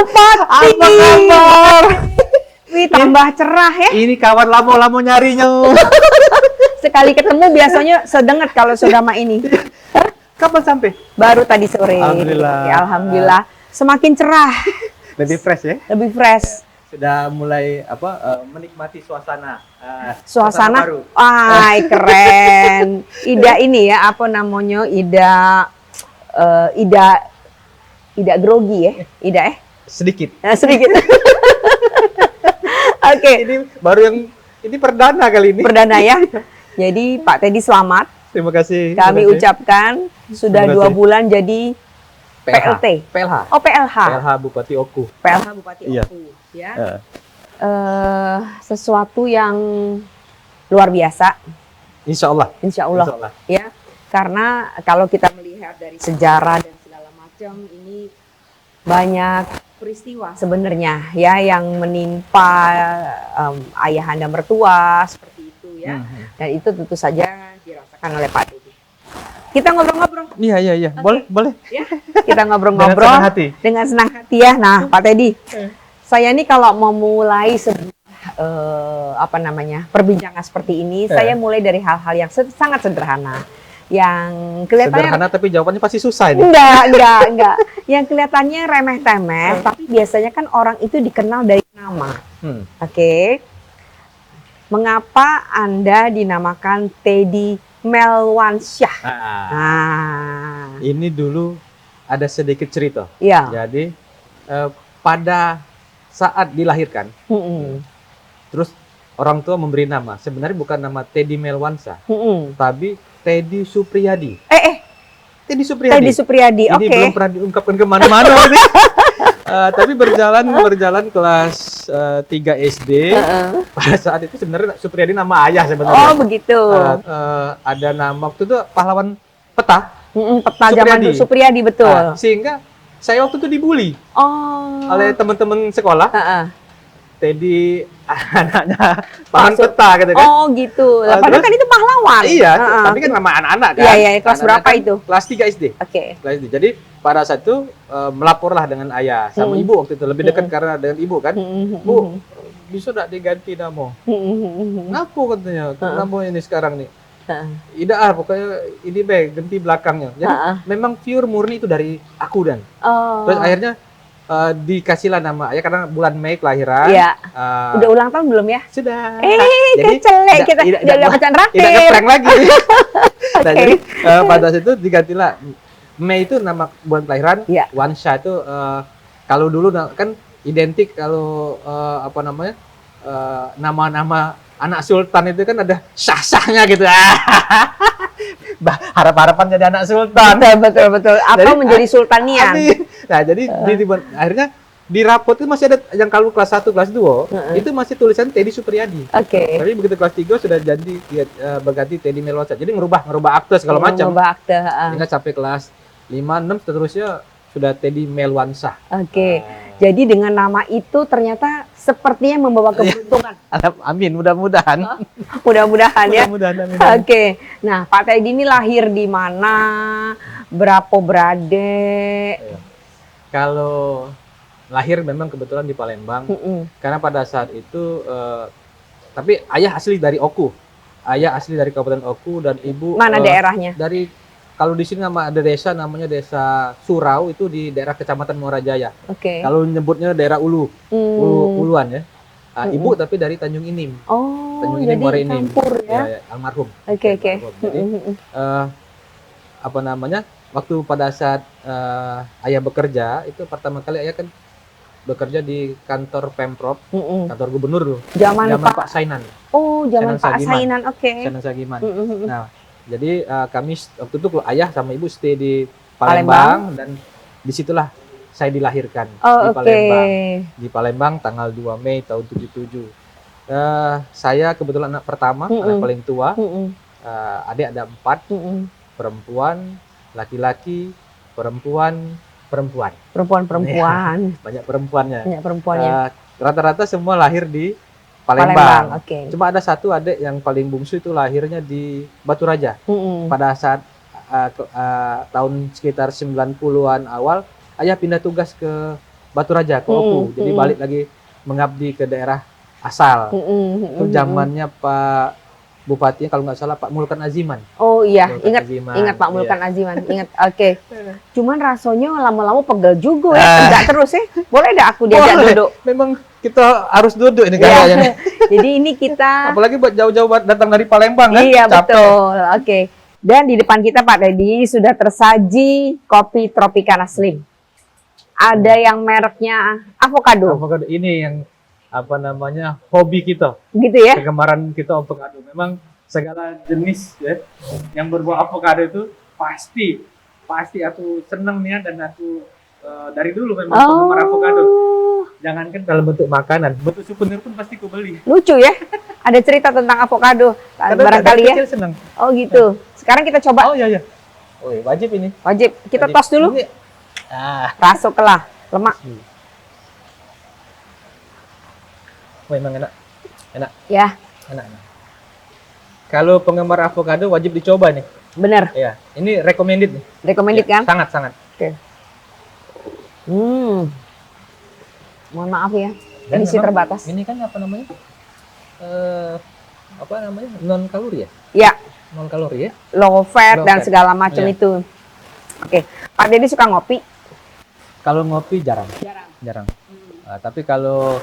Pati. Apa kabar? Wih, tambah cerah ya. Ini kawan lamo-lamo nyarinya. Sekali ketemu biasanya sedengat kalau saudara ini. Kapan sampai? Baru tadi sore. Alhamdulillah. Ya, alhamdulillah. Semakin cerah, Lebih fresh ya? lebih fresh. Sudah mulai menikmati suasana. Suasana, baru. ay keren. Ida ini ya, apa namanya? Ida grogi ya, Ida Sedikit. sedikit. Oke, Ini perdana kali ini. perdana ya. Jadi Pak Teddy selamat. Terima kasih. Kami terima kasih. ucapkan sudah Terima 2 kasih. bulan jadi PLT. PLH. Oh PLH. PLH Bupati Oku. PLH Bupati Iya. Oku. Ya. Eh, Sesuatu yang luar biasa, Insya Allah. insya Allah. Insya Allah. Ya. Karena kalau kita melihat dari sejarah dan segala macam, ini banyak peristiwa sebenarnya ya yang menimpa ayahanda mertua seperti itu ya. Dan itu tentu saja dirasakan oleh Pak Teddy. Kita ngobrol-ngobrol Iya. Boleh. ya. Kita ngobrol-ngobrol Dengan senang hati. dengan senang hati ya. Nah, Pak Teddy, saya ini kalau mau mulai perbincangan seperti ini, saya mulai dari hal-hal yang sangat sederhana. Yang kelihatannya Sederhana tapi jawabannya pasti susah ini. enggak. Yang kelihatannya remeh-temeh, tapi biasanya kan orang itu dikenal dari nama. Oke. Mengapa Anda dinamakan Teddy Melwansyah? Ini dulu ada sedikit cerita. Ya. Jadi pada saat dilahirkan, terus orang tua memberi nama. Sebenarnya bukan nama Teddy Melwansyah, tapi Teddy Supriyadi. Teddy Supriyadi. Teddy Supriyadi. Ini Oke. belum pernah diungkapkan kemana-mana. Tapi berjalan kelas 3 SD. Pada saat itu sebenarnya Supriyadi nama ayah sebenarnya. Oh begitu. Ada nama waktu itu pahlawan peta. Peta zaman dulu Supriyadi betul. Sehingga saya waktu itu dibully Oh. oleh teman-teman sekolah. Teddy anaknya pahlawan Masuk. peta gitu kan. Oh gitu. Padahal terus- kan itu pahlawan. Iya, tapi kan nama anak-anak kan. Iya, kelas Anak-anak berapa kan itu? Kelas 3 SD. Oke. Kelas SD. Jadi pada saat itu melaporlah dengan ayah sama ibu waktu itu lebih dekat karena dengan ibu kan. Bu, bisa tidak diganti nama? Kenapa katanya? Nama ini sekarang nih. Tidak pokoknya ini ganti belakangnya. Jadi memang pure murni itu dari aku dan. Oh. Terus akhirnya dikasihlah nama ayah karena bulan Mei kelahiran. Iya. Eh, Udah ulang tahun belum ya? Sudah. Kecelek kita. Udah dapat rakit. Tidak ngeprank lagi. Nah, Oke. jadi pada saat itu digantilah Mei itu nama bulan kelahiran. Iya. Wansha itu kalau dulu kan identik kalau nama-nama anak sultan itu kan ada sah-sahnya gitu. Harap-harapan jadi anak sultan. Betul. Apa Jadi, menjadi sultanian? Nah, jadi akhirnya di rapot itu masih ada yang kalau kelas 1, kelas 2 itu masih tulisan Teddy Supriyadi. Oke. Tapi begitu kelas 3 sudah jadi berganti Teddy Melwansyah. Jadi ngerubah akte segala macam. Ngubah akte. Hingga sampai kelas 5, 6 seterusnya sudah Teddy Melwansyah. Oke. Jadi dengan nama itu ternyata sepertinya membawa keberuntungan. Amin, mudah-mudahan. Mudah-mudahan ya. Mudah-mudahan, amin. Oke. Nah, Pak Teddy ini lahir di mana? Berapa beradik? Kalau lahir memang kebetulan di Palembang. Karena pada saat itu tapi ayah asli dari Oku. Ayah asli dari Kabupaten Oku dan ibu Mana daerahnya? Dari kalau di sini ada desa namanya Desa Surau, itu di daerah Kecamatan Muarajaya. Oke. Kalau nyebutnya daerah Uluan ya. Ibu tapi dari Tanjung Inim. Oh, Tanjung jadi Inim, Muara Inim. campur ya? Ya, almarhum. Oke. Almarhum. Jadi waktu pada saat ayah bekerja itu pertama kali ayah kan bekerja di kantor Pemprov, kantor gubernur dulu. Zaman Pak Sainan. Oh, zaman Pak Sagiman. Sainan. Oke. Sainan Sagiman. Nah, jadi kami waktu itu ayah sama ibu stay di Palembang dan disitulah saya dilahirkan Oh, di oke. Palembang. Di Palembang tanggal 2 Mei tahun 77. Saya kebetulan anak pertama, anak paling tua. Adik ada 4, perempuan, laki-laki, perempuan. Perempuan-perempuan. Banyak perempuannya. Banyak perempuannya. Rata-rata semua lahir di Palembang. Oke. Cuma ada satu adik yang paling bungsu itu lahirnya di Batu Raja. Pada saat tahun sekitar 90-an awal, ayah pindah tugas ke Batu Raja ke Oku. Jadi balik lagi mengabdi ke daerah asal. Itu zamannya Pak Bupati kalau nggak salah Pak Mulkan Aziman. Oh iya, Mulkan ingat Pak Mulkan iya. Aziman, ingat. Oke. Cuman rasanya lama-lama pegel juga ya, tegak terus ya. Boleh dah aku diajak Boleh. duduk. Memang kita harus duduk ini kayaknya. nih. Jadi ini kita Apalagi buat jauh-jauh datang dari Palembang kan. iya capek. betul. Oke. Dan di depan kita Pak Teddy sudah tersaji kopi Tropicana Slim. Ada yang mereknya avocado. Avocado ini yang apa namanya hobi kita, Gitu ya. kegemaran kita avocado. Memang segala jenis ya yang berbuah avocado itu pasti aku seneng nih dan aku dari dulu memang penggemar avocado. Jangankan dalam bentuk makanan, bentuk souvenir pun pasti aku beli. Lucu ya. Ada cerita tentang avocado. Barangkali ya. Kecil seneng. Oh gitu. Sekarang kita coba. Oh iya. Oh iya, wajib ini. Wajib. Kita Wajib. tos dulu. Ini, Rasuklah lemak. oh emang enak. Ya, Enak. Kalau penggemar avocado wajib dicoba nih. bener. Ya, ini recommended nih. Recommended Ya, kan? sangat. Oke. Mohon maaf ya. Dan Edisi memang terbatas. Ini kan apa namanya? Non kalori ya? Ya, Non kalori ya? low fat Low dan fat. segala macam Iya. itu. Oke. Pak Deddy suka ngopi? Kalau ngopi jarang. Jarang. Nah, tapi kalau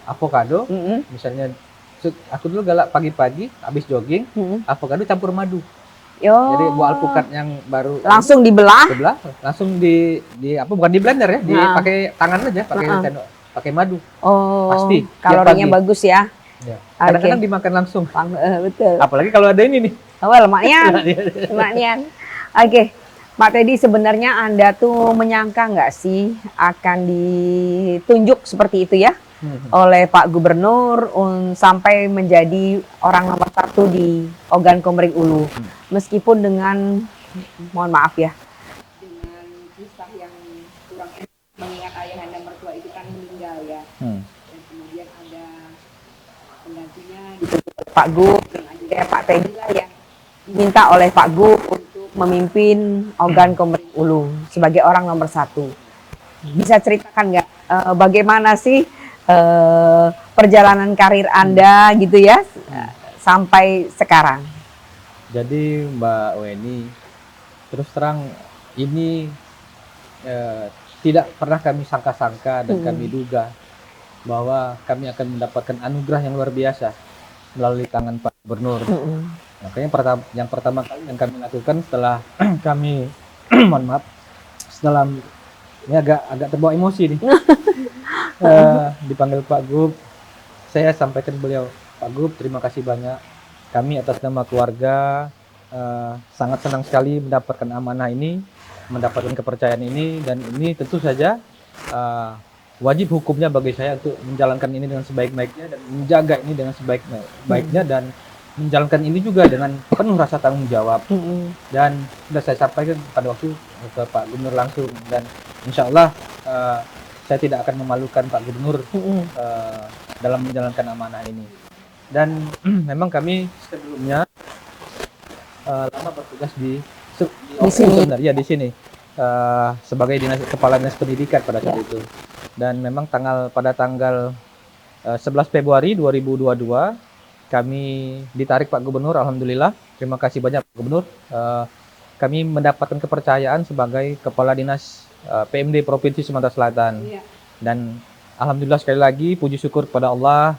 avocado, misalnya aku dulu galak pagi-pagi habis jogging, avocado campur madu. Yo. Jadi buah alpukat yang baru Langsung dibelah. sebelah, langsung di bukan di blender ya, dipakai tangan aja, pakai sendok, pakai madu. Oh. Pasti, tiap Kalorinya pagi. bagus ya. Ya. Kadang-kadang dimakan langsung. Betul. Apalagi kalau ada ini nih. Oh, lemaknya. Lemaknya. Oke. Pak Teddy, sebenarnya Anda tuh menyangka nggak sih akan ditunjuk seperti itu ya oleh Pak Gubernur sampai menjadi orang nomor 1 di Ogan Komering Ulu, meskipun dengan, mohon maaf ya, dengan kisah yang kurang enak, mengingat ayahanda mertua itu kan meninggal ya, dan kemudian ada penggantinya ditunjuk oleh Pak Gub, dan akhirnya Pak Teddy lah yang diminta oleh Pak Gub untuk memimpin Ogan Komering Ulu sebagai orang nomor 1. Bisa ceritakan nggak bagaimana sih perjalanan karir Anda gitu ya sampai sekarang? Jadi Mbak Weni, terus terang ini tidak pernah kami sangka-sangka dan kami duga bahwa kami akan mendapatkan anugerah yang luar biasa melalui tangan Pak Gubernur. Makanya yang pertama kali yang kami lakukan setelah kami mohon maaf, setelah ini agak terbawa emosi nih. Dipanggil Pak Gub, saya sampaikan beliau, Pak Gub, terima kasih banyak. Kami atas nama keluarga sangat senang sekali mendapatkan amanah ini, mendapatkan kepercayaan ini, dan ini tentu saja wajib hukumnya bagi saya untuk menjalankan ini dengan sebaik-baiknya dan menjaga ini dengan sebaik-baiknya dan menjalankan ini juga dengan penuh rasa tanggung jawab. Dan sudah saya sampaikan pada waktu ke Pak Gubernur langsung, dan insya Allah saya tidak akan memalukan Pak Gubernur dalam menjalankan amanah ini. Dan memang kami sebelumnya lama bertugas di sini. Sebenarnya di sini sebagai kepala dinas pendidikan pada saat itu. Dan memang pada tanggal 11 Februari 2022 kami ditarik Pak Gubernur, alhamdulillah. Terima kasih banyak Pak Gubernur. Kami mendapatkan kepercayaan sebagai kepala dinas PMD Provinsi Sumatera Selatan. Dan alhamdulillah sekali lagi puji syukur kepada Allah,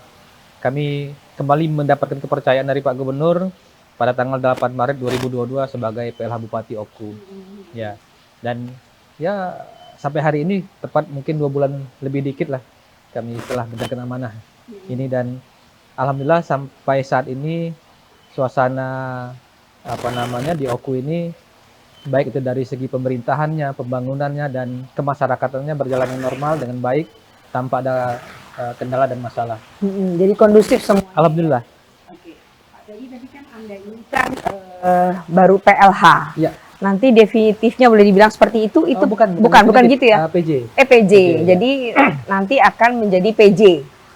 kami kembali mendapatkan kepercayaan dari Pak Gubernur pada tanggal 8 Maret 2022 sebagai PLH Bupati Oku. Ya. Dan ya sampai hari ini tepat mungkin 2 bulan lebih dikit lah kami telah menjalankan amanah ini, dan alhamdulillah sampai saat ini suasana di Oku ini baik itu dari segi pemerintahannya, pembangunannya dan kemasyarakatannya berjalan dengan normal dengan baik tanpa ada kendala dan masalah. Jadi kondusif semua. Alhamdulillah. Oke. Pak Teddy, tadi kan Anda ini kan baru PLH. Ya. Nanti definitifnya boleh dibilang seperti itu bukan gitu ya? PJ. PJ. Jadi nanti akan menjadi PJ.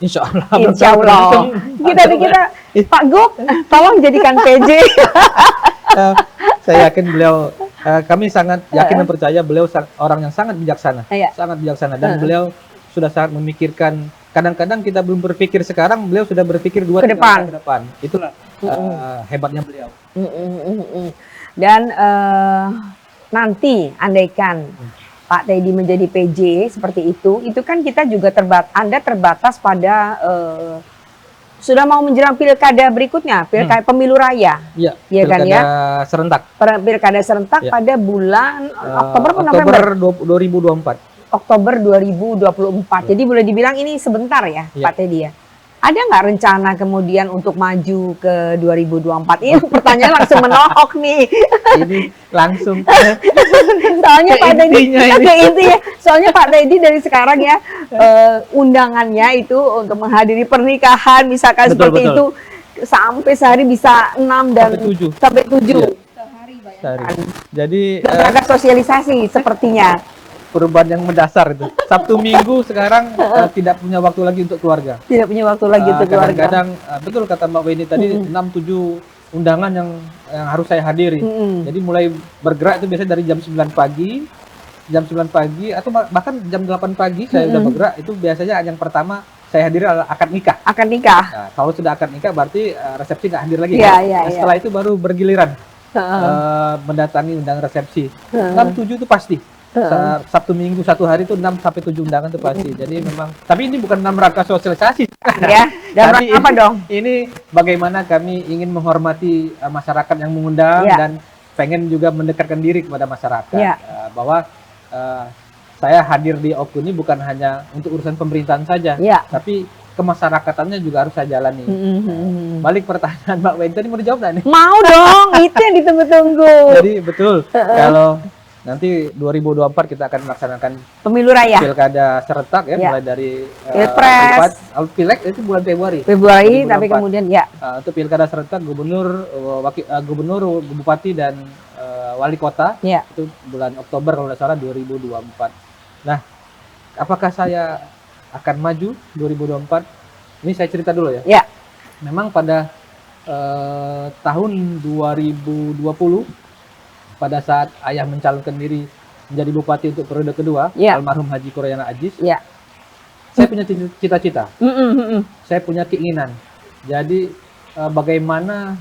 Insya Allah. Insya Allah. Kita Pak Gub, tolong jadikan PJ. Saya yakin beliau kami sangat yakin dan percaya beliau orang yang sangat bijaksana, Iya. sangat bijaksana, dan beliau sudah sangat memikirkan. Kadang-kadang kita belum berpikir sekarang, beliau sudah berpikir 2 Ke 3 depan. tahun ke depan. Itulah hebatnya beliau. Dan nanti andaikan Pak Teddy menjadi PJ seperti itu kan kita juga Anda terbatas pada sudah mau menjelang pilkada berikutnya, pilkada pemilu raya. Iya, ya kan ya? Serentak. Pilkada serentak Ya. pada bulan Oktober atau November? Oktober 2024. Oktober 2024. Jadi boleh dibilang ini sebentar ya, Ya. Pak Teddy ya. Ada nggak rencana kemudian untuk maju ke 2024? Ini pertanyaan langsung menohok nih. Ini langsung Soalnya ke Pak Teddy intinya ini. ke intinya. Soalnya Pak Teddy dari sekarang ya undangannya itu untuk menghadiri pernikahan misalkan Betul, seperti betul. itu sampai sehari bisa 6 dan sampai 7. sampai 7. Iya. Sehari bayangkan. Sehari. Jadi Ada sosialisasi sepertinya. perubahan yang mendasar itu. Sabtu Minggu sekarang tidak punya waktu lagi untuk keluarga. Tidak punya waktu lagi untuk keluarga. Kadang-kadang betul kata Mbak Weni tadi 6-7 undangan yang harus saya hadiri. Jadi mulai bergerak itu biasanya dari jam 9 pagi atau bahkan jam 8 pagi saya udah bergerak. Itu biasanya yang pertama saya hadiri adalah akad nikah. Akad nikah. Nah, kalau sudah akad nikah berarti resepsi nggak hadir lagi. Iya, kan? iya, Nah, setelah itu baru bergiliran mendatangi undangan resepsi. 6-7 itu pasti. Sabtu Minggu satu hari itu 6-7 undangan itu pasti. Jadi memang, tapi ini bukan dalam rangka sosialisasi. Ya, dan Tapi apa dong? Ini bagaimana kami ingin menghormati masyarakat yang mengundang dan pengen juga mendekatkan diri kepada masyarakat. Bahwa saya hadir di OKU ini bukan hanya untuk urusan pemerintahan saja, tapi kemasyarakatannya juga harus saya jalani. Balik pertanyaan Mbak Wen tadi mau dijawab nggak nih? Mau dong, itu yang ditunggu-tunggu. Jadi betul, kalau nanti 2024 kita akan melaksanakan pemilu raya, pilkada serentak ya, mulai dari pilpres, pileg itu bulan Februari, tapi kemudian untuk pilkada serentak gubernur, gubernur, bupati dan wali kota itu bulan Oktober kalau tidak salah 2024. Nah, apakah saya akan maju 2024? Ini saya cerita dulu ya. Memang pada tahun 2020 pada saat ayah mencalonkan diri menjadi bupati untuk periode kedua, almarhum Haji Kuryana Ajis, saya punya cita-cita, saya punya keinginan. Jadi bagaimana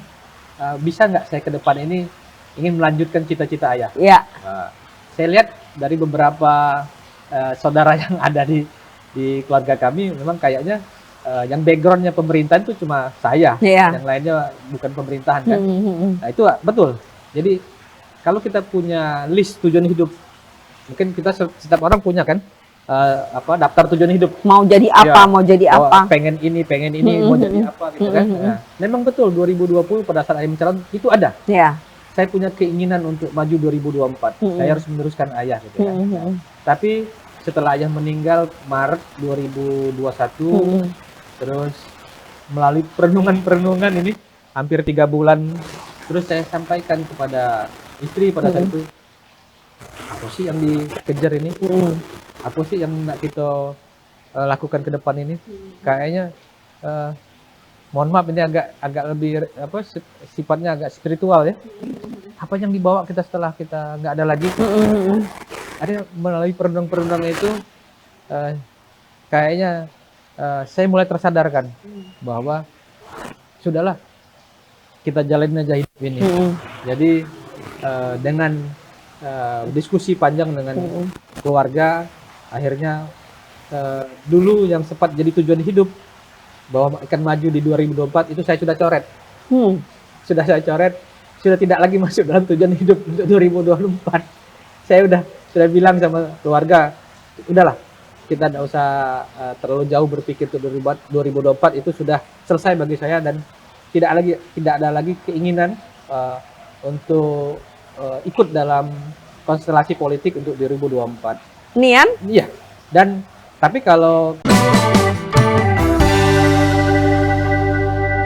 bisa nggak saya ke depan ini ingin melanjutkan cita-cita ayah? Saya lihat dari beberapa saudara yang ada di keluarga kami, memang kayaknya yang backgroundnya pemerintahan itu cuma saya, yang lainnya bukan pemerintahan kan. Nah itu betul. Jadi kalau kita punya list tujuan hidup, mungkin kita setiap orang punya kan, daftar tujuan hidup. Mau jadi apa, mau jadi apa. Pengen ini, mau jadi apa gitu kan. Nah, memang betul 2020 pada saat ayah mencalon itu ada. Saya punya keinginan untuk maju 2024. Saya harus meneruskan ayah gitu kan. Tapi setelah ayah meninggal Maret 2021, terus melalui perenungan ini hampir 3 bulan, terus saya sampaikan kepada istri pada saat itu, apa sih yang dikejar ini? Apa sih yang nak kita lakukan ke depan ini? Kayaknya mohon maaf ini agak lebih sifatnya agak spiritual ya. Apa yang dibawa kita setelah kita nggak ada lagi? Ada melalui perenungan itu kayaknya saya mulai tersadarkan bahwa sudahlah kita jalanin aja hidup ini. Jadi dengan diskusi panjang dengan keluarga, akhirnya dulu yang sempat jadi tujuan hidup bahwa akan maju di 2024 itu saya sudah coret. Sudah saya coret, sudah tidak lagi masuk dalam tujuan hidup untuk 2024. Saya sudah bilang sama keluarga, udahlah kita tidak usah terlalu jauh berpikir untuk 2024, itu sudah selesai bagi saya dan tidak ada lagi keinginan untuk ikut dalam konstelasi politik untuk 2024. Nian? Iya. Dan tapi kalau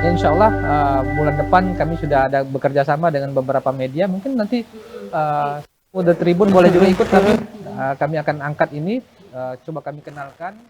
insya Allah bulan depan kami sudah ada bekerja sama dengan beberapa media. Mungkin nanti The Tribun boleh juga ikut kami. Kami akan angkat ini, coba kami kenalkan.